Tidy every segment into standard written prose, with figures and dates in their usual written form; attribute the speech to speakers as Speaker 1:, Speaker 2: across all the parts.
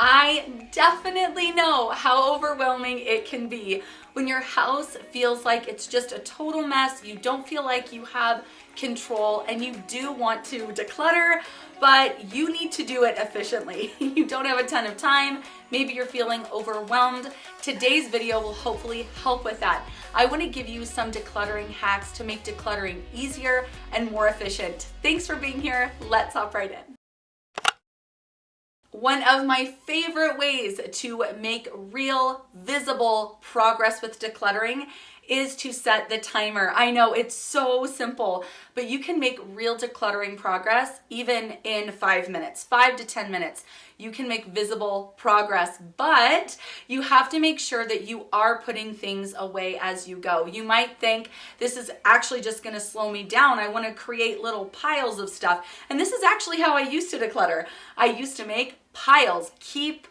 Speaker 1: I definitely know how overwhelming it can be when your house feels like it's just a total mess. You don't feel like you have control and you do want to declutter, but you need to do it efficiently. You don't have a ton of time. Maybe you're feeling overwhelmed. Today's video will hopefully help with that. I want to give you some decluttering hacks to make decluttering easier and more efficient. Thanks for being here. Let's hop right in. One of my favorite ways to make real, visible progress with decluttering is to set the timer. I know it's so simple, but you can make real decluttering progress even in 5 minutes, 5 to 10 minutes. You can make visible progress, but you have to make sure that you are putting things away as you go. You might think this is actually just gonna slow me down. I wanna create little piles of stuff. And this is actually how I used to declutter. I used to make piles, keep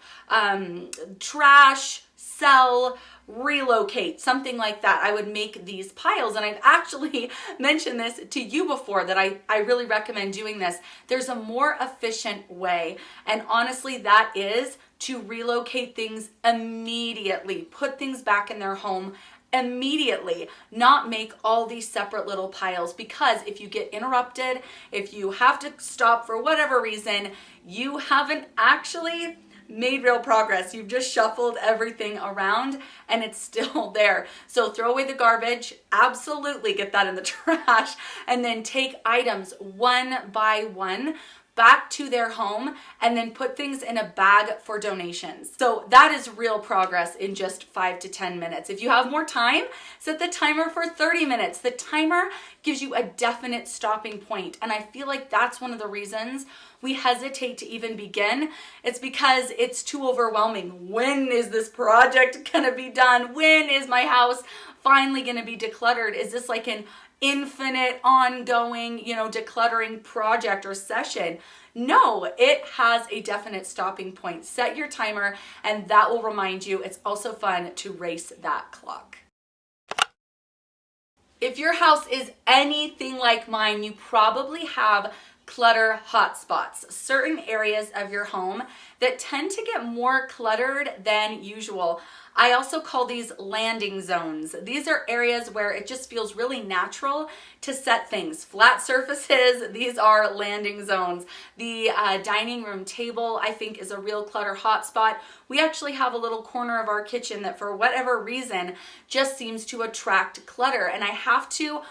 Speaker 1: trash, sell, relocate, something like that. I would make these piles, and I've actually mentioned this to you before that I really recommend doing this. There's a more efficient way, and honestly that is to relocate things immediately. Put things back in their home immediately, not make all these separate little piles, because if you get interrupted, if you have to stop for whatever reason, you haven't actually made real progress. You've just shuffled everything around and it's still there. So throw away the garbage, absolutely get that in the trash, and then take items one by one back to their home and then put things in a bag for donations. So that is real progress in just 5 to 10 minutes. If you have more time, set the timer for 30 minutes. The timer gives you a definite stopping point. And I feel like that's one of the reasons we hesitate to even begin. It's because it's too overwhelming. When is this project gonna be done? When is my house finally gonna be decluttered? Is this like an infinite ongoing, decluttering project or session? No, it has a definite stopping point. Set your timer and that will remind you. It's also fun to race that clock. If your house is anything like mine, you probably have clutter hotspots, certain areas of your home that tend to get more cluttered than usual. I also call these landing zones. These are areas where it just feels really natural to set things. Flat surfaces, these are landing zones. The dining room table, I think, is a real clutter hotspot. We actually have a little corner of our kitchen that for whatever reason just seems to attract clutter, and I have to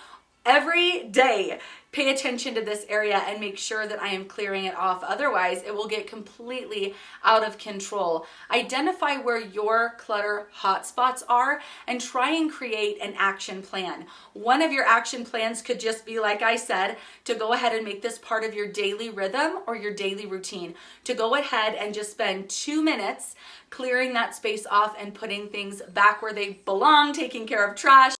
Speaker 1: every day pay attention to this area and make sure that I am clearing it off. Otherwise, it will get completely out of control. Identify where your clutter hotspots are and try and create an action plan. One of your action plans could just be, like I said, to go ahead and make this part of your daily rhythm or your daily routine. To go ahead and just spend 2 minutes clearing that space off and putting things back where they belong, taking care of trash.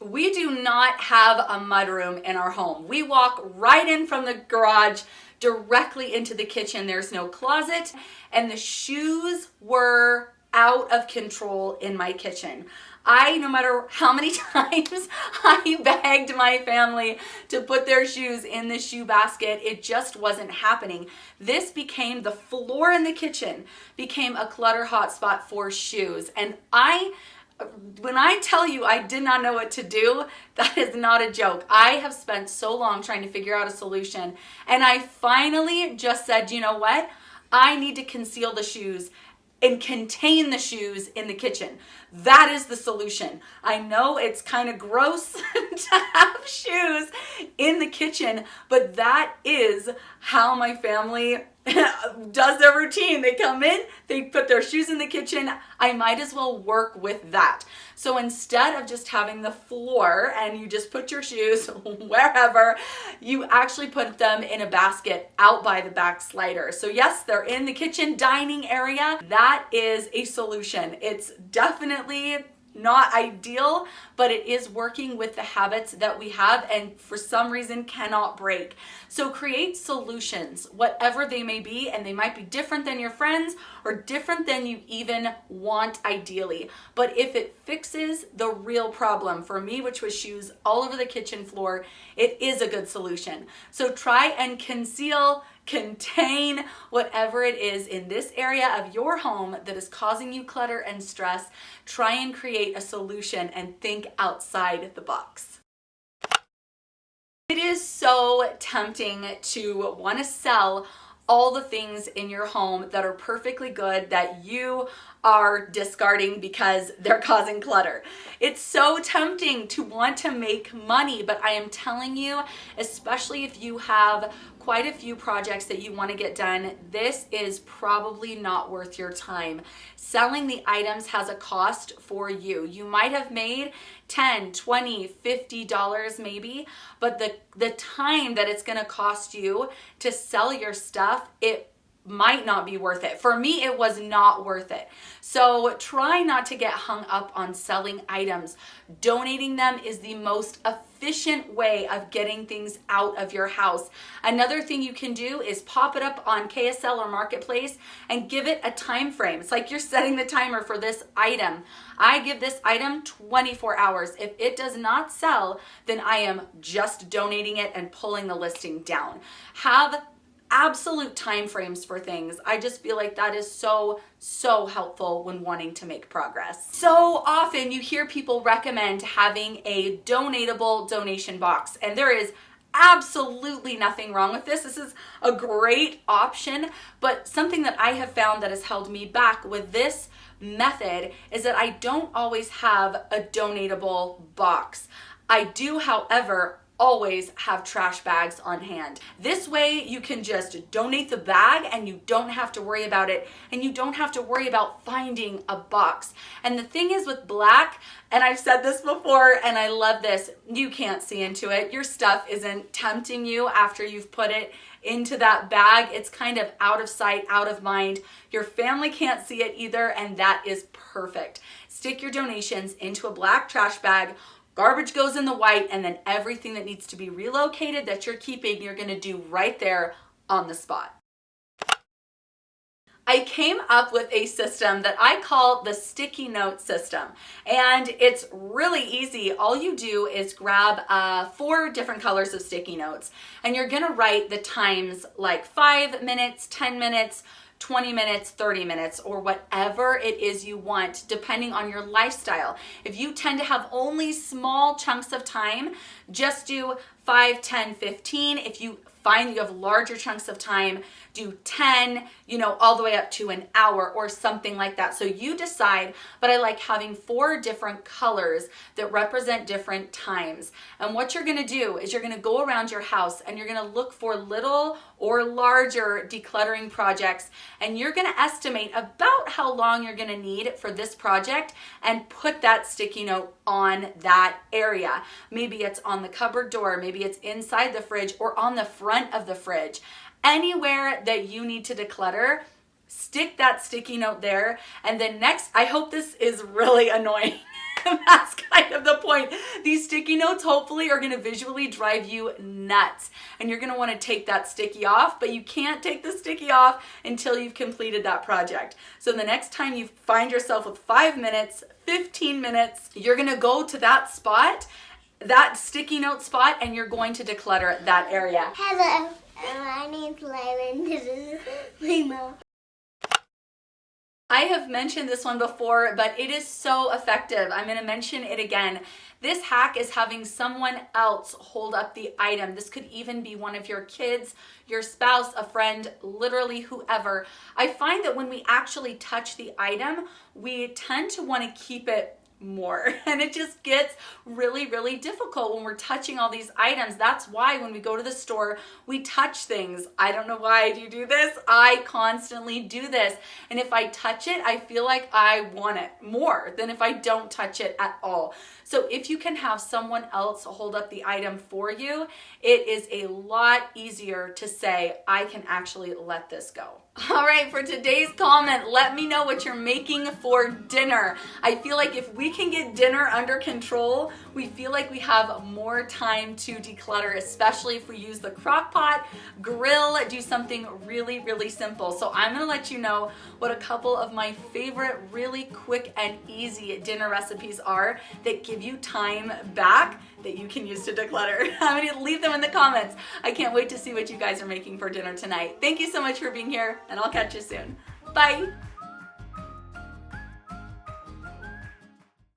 Speaker 1: We do not have a mudroom in our home. We walk right in from the garage directly into the kitchen. There's no closet, and the shoes were out of control in my kitchen. No matter how many times I begged my family to put their shoes in the shoe basket, it just wasn't happening. This became, the floor in the kitchen became a clutter hotspot for shoes. And when I tell you I did not know what to do, that is not a joke. I have spent so long trying to figure out a solution, and I finally just said, you know what? I need to conceal the shoes and contain the shoes in the kitchen. That is the solution. I know it's kind of gross to have shoes in the kitchen, but that is how my family does their routine. They come in, they put their shoes in the kitchen. I might as well work with that. So instead of just having the floor and you just put your shoes wherever, you actually put them in a basket out by the back slider. So yes, they're in the kitchen dining area. That is a solution. It's definitely not ideal, but it is working with the habits that we have and for some reason cannot break. So create solutions, whatever they may be, and they might be different than your friends or different than you even want ideally. But if it fixes the real problem, for me, which was shoes all over the kitchen floor, it is a good solution. So try and conceal contain whatever it is in this area of your home that is causing you clutter and stress. Try and create a solution and think outside the box. It is so tempting to want to sell all the things in your home that are perfectly good that you are discarding because they're causing clutter. It's so tempting to want to make money, but I am telling you, especially if you have quite a few projects that you want to get done, this is probably not worth your time. Selling the items has a cost for you. You might have made $10, $20, $50 maybe, but the time that it's going to cost you to sell your stuff, it might not be worth it. For me, it was not worth it. So try not to get hung up on selling items. Donating them is the most efficient way of getting things out of your house. Another thing you can do is pop it up on KSL or Marketplace and give it a time frame. It's like you're setting the timer for this item. I give this item 24 hours. If it does not sell, then I am just donating it and pulling the listing down. Have absolute time frames for things. I just feel like that is so helpful when wanting to make progress. So often you hear people recommend having a donatable donation box, and there is absolutely nothing wrong with this. This is a great option, but something that I have found that has held me back with this method is that I don't always have a donatable box. I do, however, always have trash bags on hand. This way you can just donate the bag and you don't have to worry about it, and you don't have to worry about finding a box. And the thing is with black, and I've said this before and I love this, you can't see into it. Your stuff isn't tempting you after you've put it into that bag. It's kind of out of sight, out of mind. Your family can't see it either, and that is perfect. Stick your donations into a black trash bag. Garbage goes in the white, and then everything that needs to be relocated that you're keeping, you're gonna do right there on the spot. I came up with a system that I call the sticky note system, and it's really easy. All you do is grab 4 different colors of sticky notes, and you're gonna write the times like 5 minutes, 10 minutes, 20 minutes, 30 minutes, or whatever it is you want, depending on your lifestyle. If you tend to have only small chunks of time, just do 5, 10, 15. If you find you have larger chunks of time, do 10, all the way up to an hour or something like that. So you decide, but I like having 4 different colors that represent different times. And what you're gonna do is you're gonna go around your house and you're gonna look for little or larger decluttering projects, and you're gonna estimate about how long you're gonna need for this project and put that sticky note on that area. Maybe it's on the cupboard door, maybe it's inside the fridge or on the front of the fridge. Anywhere that you need to declutter, stick that sticky note there. And then next, I hope this is really annoying. That's kind of the point. These sticky notes hopefully are gonna visually drive you nuts, and you're gonna wanna take that sticky off, but you can't take the sticky off until you've completed that project. So the next time you find yourself with 5 minutes, 15 minutes, you're gonna go to that spot, that sticky note spot, and you're going to declutter that area.
Speaker 2: Hello, my name's Lylan. This is my mom.
Speaker 1: I have mentioned this one before, but it is so effective. I'm going to mention it again. This hack is having someone else hold up the item. This could even be one of your kids, your spouse, a friend, literally whoever. I find that when we actually touch the item, we tend to want to keep it more, and it just gets really difficult when we're touching all these items. That's why when we go to the store, we touch things. I don't know why. Do you do this? I constantly do this, and if I touch it, I feel like I want it more than if I don't touch it at all. So if you can have someone else hold up the item for you, it is a lot easier to say, I can actually let this go. All right, for today's comment, let me know what you're making for dinner. I feel like if we can get dinner under control, we feel like we have more time to declutter, especially if we use the crock pot, grill, do something really, really simple. So I'm gonna let you know what a couple of my favorite really quick and easy dinner recipes are that give you time back that you can use to declutter. I'm gonna leave them in the comments. I can't wait to see what you guys are making for dinner tonight. Thank you so much for being here, and I'll catch you soon. Bye.